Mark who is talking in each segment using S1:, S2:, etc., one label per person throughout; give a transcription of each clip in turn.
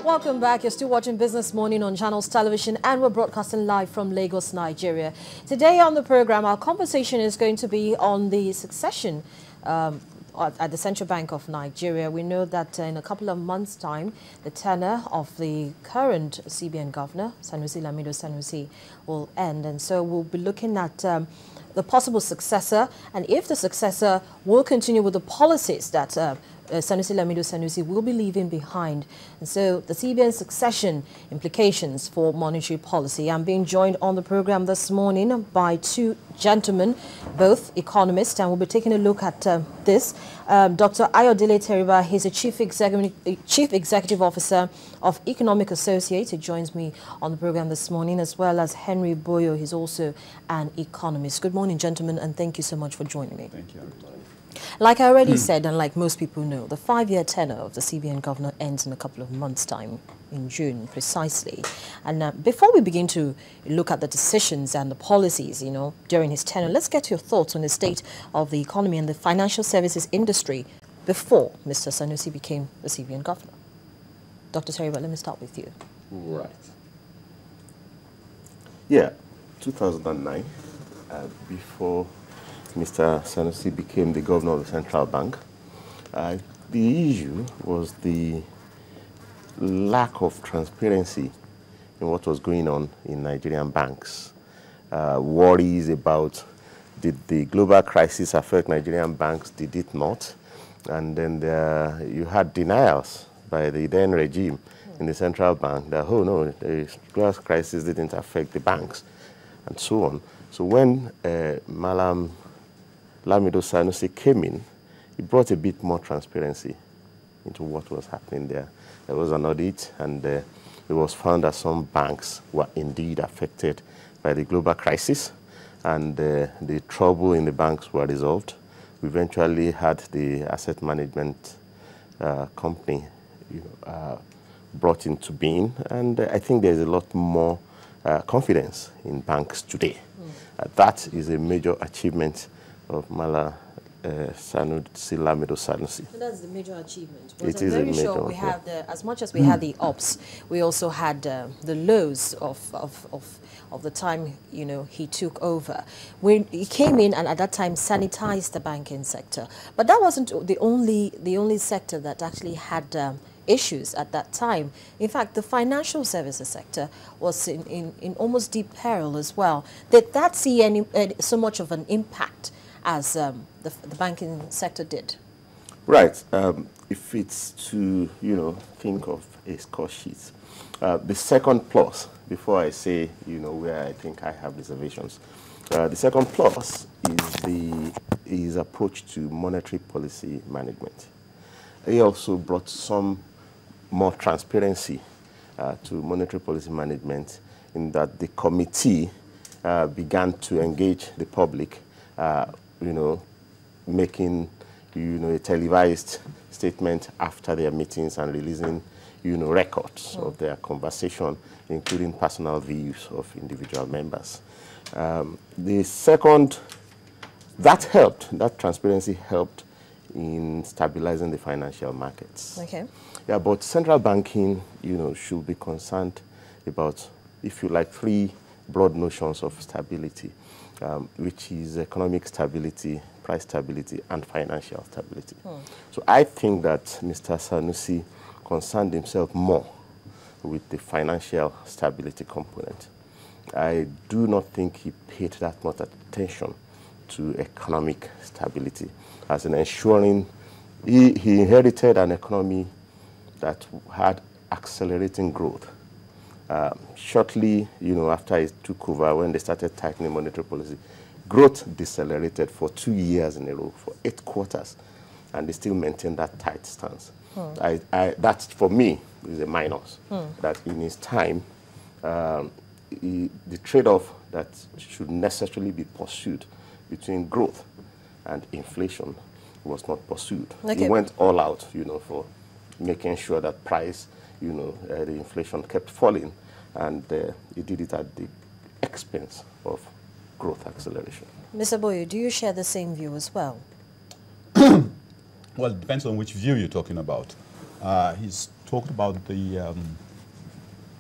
S1: Welcome back. You're still watching Business Morning on Channels Television, and we're broadcasting live from Lagos, Nigeria. Today on the program, our conversation is going to be on the succession at the Central Bank of Nigeria. We know that in a couple of months' time, the tenure of the current CBN governor, Sanusi Lamido Sanusi, will end. And so we'll be looking at the possible successor, and if the successor will continue with the policies that Sanusi Lamido Sanusi will be leaving behind. And so the CBN succession implications for monetary policy. I'm being joined on the program this morning by two gentlemen, both economists, and we'll be taking a look at this. Dr. Ayodele Teriba, he's a Chief Executive Officer of Economic Associates. He joins me on the program this morning, as well as Henry Boyo. He's also an economist. Good morning, gentlemen, and thank you so much for joining me.
S2: Thank you, everybody.
S1: Like I already said, and like most people know, the 5-year tenure of the CBN governor ends in a couple of months' time, in June precisely. And before we begin to look at the decisions and the policies, during his tenure, let's get your thoughts on the state of the economy and the financial services industry before Mr. Sanusi became the CBN governor. Dr. Teriba, let me start with you.
S2: Right. Yeah, 2009, before Mr. Sanusi became the governor of the central bank, the issue was the lack of transparency in what was going on in Nigerian banks. Worries about, did the global crisis affect Nigerian banks, did it not? And then you had denials by the then regime in the central bank that, oh no, the global crisis didn't affect the banks, and so on. So when Malam Lamido Sanusi came in, he brought a bit more transparency into what was happening there. There was an audit, and it was found that some banks were indeed affected by the global crisis, and the trouble in the banks were resolved. We eventually had the asset management company brought into being, and I think there's a lot more confidence in banks today. That is a major achievement of Mala Sanusi Lamido Sanusi.
S1: So that's the major achievement. But
S2: it is a major
S1: sure we have as much as we had the ups, we also had the lows of the time he took over. When he came in and at that time sanitized the banking sector, but that wasn't the only sector that actually had issues at that time. In fact, the financial services sector was in almost deep peril as well. Did that see so much of an impact as the banking sector did?
S2: Right. If it's to, think of a score sheet, the second plus, before I say, where I think I have reservations, the second plus is his approach to monetary policy management. He also brought some more transparency to monetary policy management, in that the committee began to engage the public, making, a televised statement after their meetings and releasing, records of their conversation, including personal views of individual members. The second, that transparency helped in stabilizing the financial markets.
S1: Okay.
S2: Yeah, but central banking, should be concerned about, if you like, 3 broad notions of stability, which is economic stability, price stability, and financial stability. So I think that Mr. Sanusi concerned himself more with the financial stability component. I do not think he paid that much attention to economic stability, as in ensuring he inherited an economy that had accelerating growth. Shortly, after he took over, when they started tightening monetary policy, growth decelerated for 2 years in a row, for 8 quarters, and they still maintain that tight stance. That, for me, is a minus. That in his time, the trade-off that should necessarily be pursued between growth and inflation was not pursued.
S1: Okay.
S2: He went all out, for making sure that price, the inflation kept falling, and he did it at the expense of growth acceleration.
S1: Mr. Boyo, do you share the same view as well?
S3: Well, it depends on which view you're talking about. He's talked about the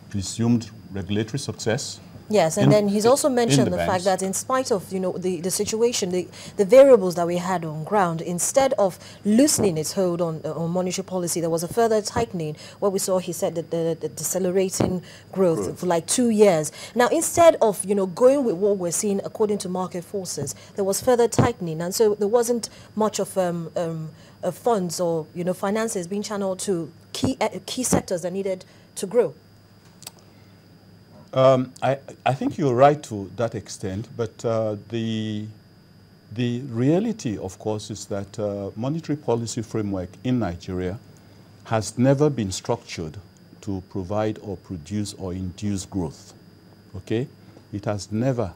S3: presumed regulatory success.
S1: Yes, and then he's also mentioned the fact that in spite of, the situation, the variables that we had on ground, instead of loosening its hold on monetary policy, there was a further tightening. What we saw, he said, that the decelerating growth for like 2 years. Now, instead of, going with what we're seeing according to market forces, there was further tightening. And so there wasn't much of funds or, finances being channeled to key sectors that needed to grow.
S3: I think you're right to that extent, but the reality, of course, is that monetary policy framework in Nigeria has never been structured to provide or produce or induce growth. Okay, it has never,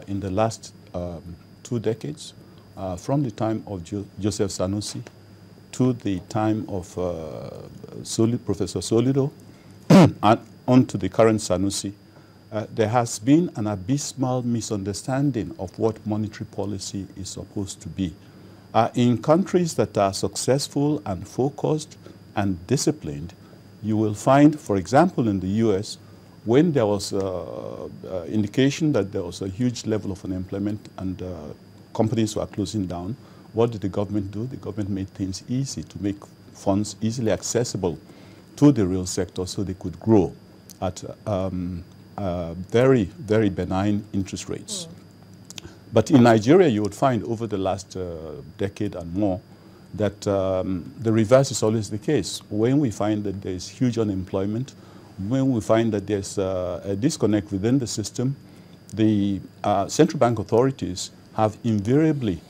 S3: in the last 2 decades, from the time of Joseph Sanusi to the time of Professor Solido, and on to the current Sanusi, there has been an abysmal misunderstanding of what monetary policy is supposed to be. In countries that are successful and focused and disciplined, you will find, for example, in the US, when there was indication that there was a huge level of unemployment and companies were closing down, what did the government do? The government made things easy to make funds easily accessible to the real sector so they could grow at very, very benign interest rates. But in Nigeria, you would find over the last decade and more that the reverse is always the case. When we find that there is huge unemployment, when we find that there's a disconnect within the system, the central bank authorities have invariably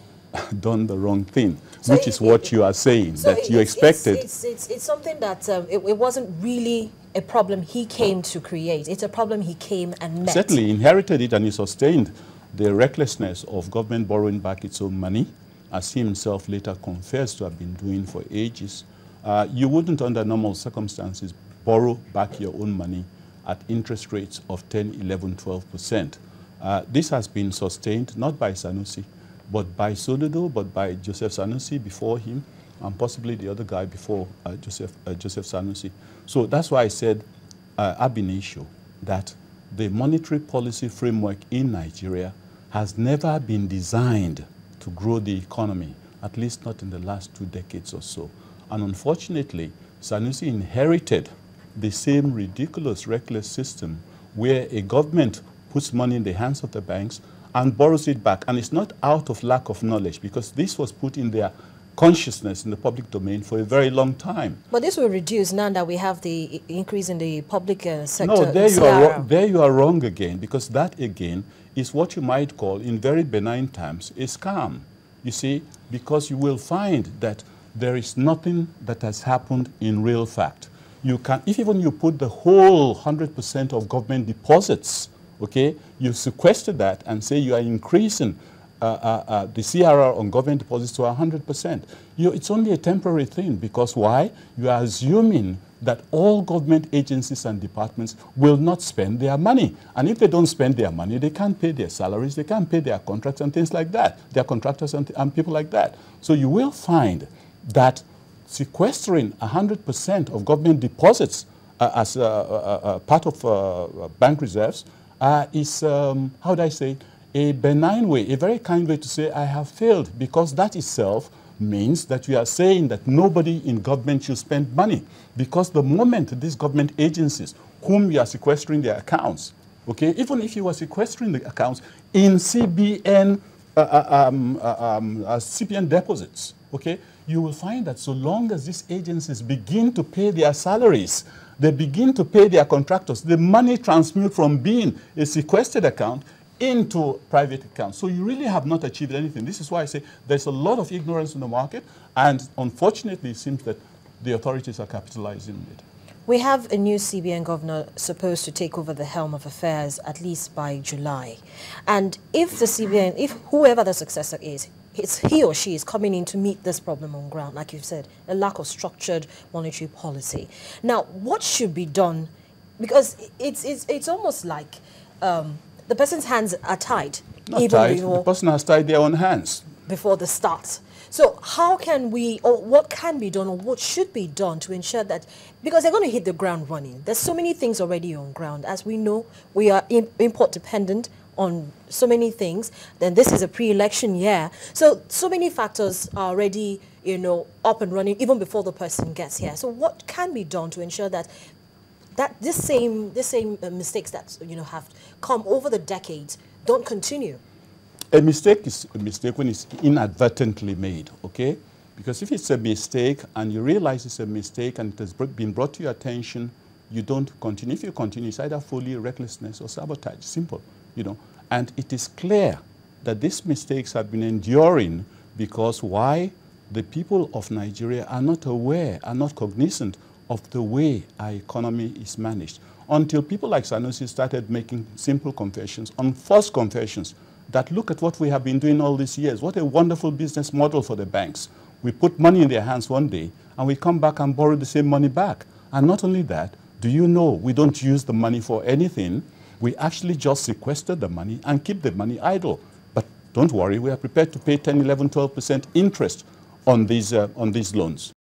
S3: done the wrong thing, so which is what you are saying, so that you expected.
S1: It's something that it wasn't really a problem he came to create. It's a problem he came and met.
S3: Certainly inherited it, and he sustained the recklessness of government borrowing back its own money, as he himself later confessed to have been doing for ages. You wouldn't, under normal circumstances, borrow back your own money at interest rates of 10, 11, 12%. This has been sustained not by Sanusi, but by Solido, but by Joseph Sanusi before him, and possibly the other guy before Joseph Sanusi. So that's why I said ab initio that the monetary policy framework in Nigeria has never been designed to grow the economy, at least not in the last 2 decades or so. And unfortunately, Sanusi inherited the same ridiculous, reckless system where a government puts money in the hands of the banks and borrows it back. And it's not out of lack of knowledge, because this was put in their consciousness in the public domain for a very long time.
S1: But this will reduce now that we have the increase in the public sector.
S3: No, there you are wrong again, because that again is what you might call, in very benign terms, a scam. You see, because you will find that there is nothing that has happened in real fact. You can, if even you put the whole 100% of government deposits, okay, you sequester that and say you are increasing the CRR on government deposits to 100%. It's only a temporary thing, because why? You are assuming that all government agencies and departments will not spend their money. And if they don't spend their money, they can't pay their salaries, they can't pay their contracts and things like that, their contractors and people like that. So you will find that sequestering 100% of government deposits as part of bank reserves is, how would I say, a benign way, a very kind way to say I have failed, because that itself means that we are saying that nobody in government should spend money, because the moment these government agencies whom you are sequestering their accounts, okay, even if you were sequestering the accounts in CBN, CBN deposits, okay, you will find that so long as these agencies begin to pay their salaries, they begin to pay their contractors, the money transmutes from being a sequestered account into private accounts. So you really have not achieved anything. This is why I say there's a lot of ignorance in the market, and unfortunately it seems that the authorities are capitalizing on it.
S1: We have a new CBN governor supposed to take over the helm of affairs at least by July. And if the CBN, if whoever the successor is, he or she is coming in to meet this problem on ground, like you've said, a lack of structured monetary policy. Now, what should be done? Because it's almost like the person's hands are tied.
S3: Not tied. The person has tied their own hands
S1: before the start. So how can we, or what can be done, or what should be done to ensure that, because they're going to hit the ground running. There's so many things already on ground. As we know, we are import dependent on so many things. Then this is a pre-election year. So many factors are already, up and running even before the person gets here. So what can be done to ensure that this same mistakes that, have come over the decades don't continue?
S3: A mistake is a mistake when it's inadvertently made, okay? Because if it's a mistake and you realize it's a mistake and it has been brought to your attention, you don't continue. If you continue, it's either folly, recklessness, or sabotage. Simple, And it is clear that these mistakes have been enduring because why? The people of Nigeria are not aware, are not cognizant of the way our economy is managed. Until people like Sanusi started making simple confessions, false confessions, that look at what we have been doing all these years. What a wonderful business model for the banks. We put money in their hands one day, and we come back and borrow the same money back. And not only that, do you know we don't use the money for anything? We actually just sequester the money and keep the money idle. But don't worry, we are prepared to pay 10, 11, 12% interest on these loans.